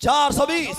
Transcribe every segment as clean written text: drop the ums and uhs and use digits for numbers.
420.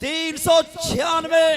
396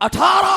18